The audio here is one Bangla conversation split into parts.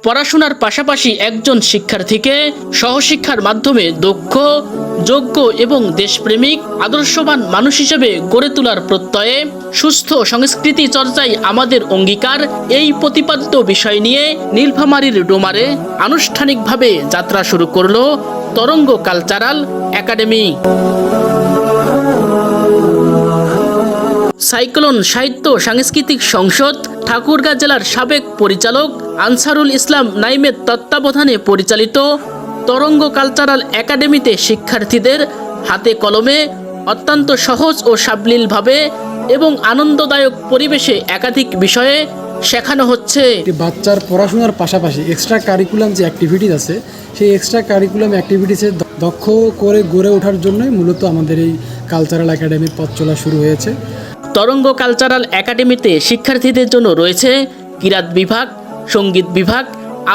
পড়াশোনার পাশাপাশি একজন শিক্ষার্থীকে সহশিক্ষার মাধ্যমে দক্ষ, যোগ্য এবং দেশপ্রেমিক আদর্শবান মানুষ হিসেবে গড়ে তোলার প্রত্যয়ে সুস্থ সংস্কৃতি চর্চায় আমাদের অঙ্গীকার, এই প্রতিপাদ্য বিষয় নিয়ে নীলফামারীর ডোমারে আনুষ্ঠানিকভাবে যাত্রা শুরু করল তরঙ্গ কালচারাল একাডেমি। সাইক্লোন সাহিত্য সাংস্কৃতিক সংসদ ঠাকুরগাঁ জেলার সাবেক পরিচালক আনসারুল ইসলাম নাইমের তত্ত্বাবধানে পরিচালিত তরঙ্গ কালচারাল একাডেমিতে শিক্ষার্থীদের হাতে কলমে অত্যন্ত সহজ ও সাবলীলভাবে এবং আনন্দদায়ক পরিবেশে একাধিক বিষয়ে শেখানো হচ্ছে। বাচ্চার পড়াশোনার পাশাপাশি এক্সট্রা কারিকুলাম যে অ্যাক্টিভিটিস আছে, সেই এক্সট্রা কারিকুলাম অ্যাক্টিভিটিসে দক্ষ করে গড়ে ওঠার জন্যই মূলত আমাদের এই কালচারাল একাডেমির পথ চলা শুরু হয়েছে। তরঙ্গ কালচারাল একাডেমিতে শিক্ষার্থীদের জন্য রয়েছে কিরাত বিভাগ, সঙ্গীত বিভাগ,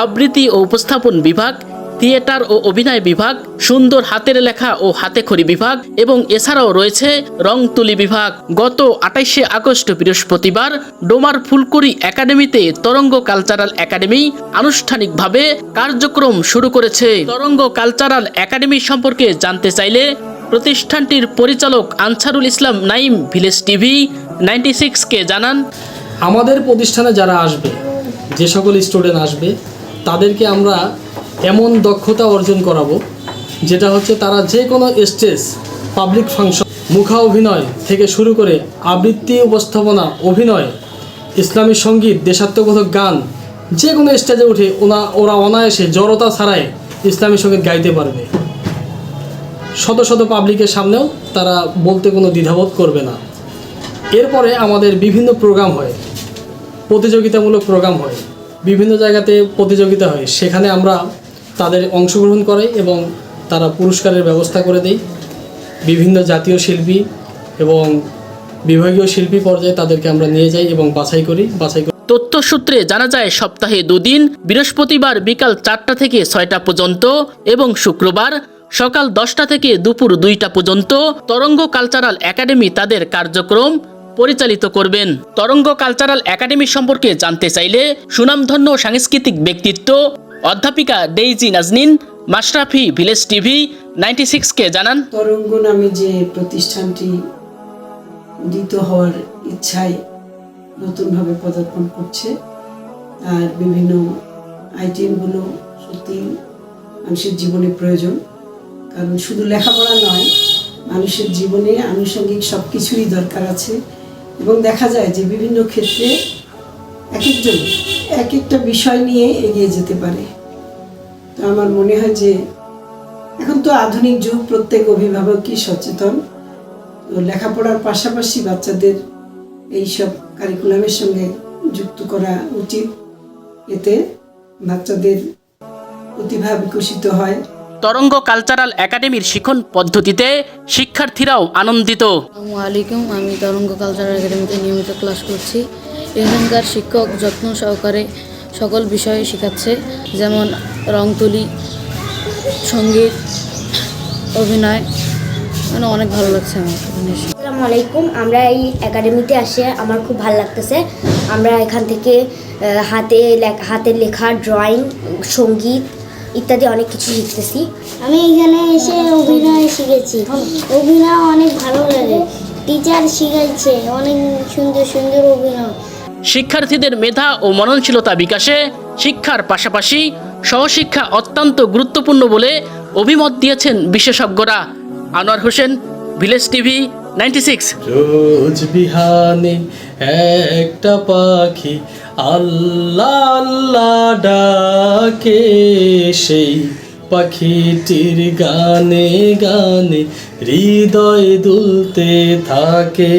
আবৃত্তি ও উপস্থাপন বিভাগ, থিয়েটার ও অভিনয় বিভাগ, সুন্দর হাতের লেখা ও হাতেখড়ি বিভাগ এবং এছাড়াও রয়েছে রং তুলি বিভাগ। গত 28শে আগস্ট বৃহস্পতিবার ডোমার ফুলকুড়ি একাডেমিতে তরঙ্গ কালচারাল একাডেমি আনুষ্ঠানিকভাবে কার্যক্রম শুরু করেছে। তরঙ্গ কালচারাল একাডেমি সম্পর্কে জানতে চাইলে প্রতিষ্ঠানটির পরিচালক আনসারুল ইসলাম নাইম ভিলেজ টিভি 96কে জানান, আমাদের প্রতিষ্ঠানে যারা আসবে, যে সকল স্টুডেন্ট আসবে, তাদেরকে আমরা এমন দক্ষতা অর্জন করাবো যেটা হচ্ছে তারা যে কোনো স্টেজ, পাবলিক ফাংশন, মুখা অভিনয় থেকে শুরু করে আবৃত্তি, উপস্থাপনা, অভিনয়, ইসলামী সঙ্গীত, দেশাত্মবোধক গান, যে কোনো স্টেজে উঠে ওরা অনায়াসে জড়তা ছাড়াই ইসলামী সঙ্গীত গাইতে পারবে। শত শত পাবলিকের সামনেও তারা বলতে কোনো দ্বিধাবোধ করবে না। এরপরে আমাদের বিভিন্ন প্রোগ্রাম হয়, প্রতিযোগিতামূলক প্রোগ্রাম হয়, বিভিন্ন জায়গাতে প্রতিযোগিতা হয়, সেখানে আমরা তাদের অংশগ্রহণ করাই এবং তারা পুরস্কারের ব্যবস্থা করে দেই। বিভিন্ন জাতীয় শিল্পী এবং বিভাগীয় শিল্পী পর্যায়ে তাদেরকে আমরা নিয়ে যাই এবং বাছাই করি। তথ্যসূত্রে জানা যায় সপ্তাহে 2 দিন, বৃহস্পতিবার বিকাল 4টা থেকে 6টা পর্যন্ত এবং শুক্রবার সকাল 10টা থেকে দুপুর 2টা পর্যন্ত তরঙ্গ কালচারাল একাডেমি তাদের কার্যক্রম পরিচালিত করবেন। তরঙ্গ কালচারাল একাডেমি সম্পর্কে জানতে চাইলে সুনামধন্য সাংস্কৃতিক ব্যক্তিত্ব অধ্যাপিকা Daisy Nazneen Mashrafi village TV 96কে জানান, তরঙ্গ নামে যে প্রতিষ্ঠানটি উদিত হওয়ার ইচ্ছায় নতুনভাবে পদার্পণ করছে, আর বিভিন্ন আইটেমগুলো সত্যি মানুষের জীবনে প্রয়োজন। কারণ শুধু লেখাপড়া নয়, মানুষের জীবনে আনুষঙ্গিক সব কিছুরই দরকার আছে এবং দেখা যায় যে বিভিন্ন ক্ষেত্রে এক একজন এক একটা বিষয় নিয়ে এগিয়ে যেতে পারে। তো আমার মনে হয় যে এখন তো আধুনিক যুগ, প্রত্যেক অভিভাবকই সচেতন, তো লেখাপড়ার পাশাপাশি বাচ্চাদের এইসব কারিকুলামের সঙ্গে যুক্ত করা উচিত। এতে বাচ্চাদের প্রতিভা বিকশিত হয়। তরঙ্গ কালচারাল একাডেমির শিক্ষণ পদ্ধতিতে শিক্ষার্থীরাও আনন্দিত। আসসালামু আলাইকুম, আমি তরঙ্গ কালচারাল একাডেমিতে নিয়মিত ক্লাস করছি। এখানকার শিক্ষক যত্ন সহকারে সকল বিষয়ে শেখাচ্ছে, যেমন রং তুলি, সঙ্গীত, অভিনয়, মানে অনেক ভালো লাগছে আমার। আসসালামু আলাইকুম, আমরা এই একাডেমিতে আসে আমার খুব ভালো লাগতেছে। আমরা এখান থেকে হাতের লেখা, ড্রয়িং, সঙ্গীত ইত্যাদি অনেক কিছু শিখতেছি। আমি এখানে এসে অভিনয় শিখেছি, অভিনয় অনেক ভালো লাগে, টিচার শিখাইছে অনেক সুন্দর সুন্দর অভিনয়। শিক্ষার্থীদের মেধা ও মননশীলতা বিকাশে শিক্ষার পাশাপাশি সহশিক্ষা অত্যন্ত গুরুত্বপূর্ণ বলে অভিমত দিয়েছেন বিশেষজ্ঞরা। Anwar Hossain, village TV 96। রোজ বিহানে একটা পাখি আল্লাহ আল্লাহ ডাকে, সেই পাখিটির গানে গানে হৃদয় দুলতে থাকে।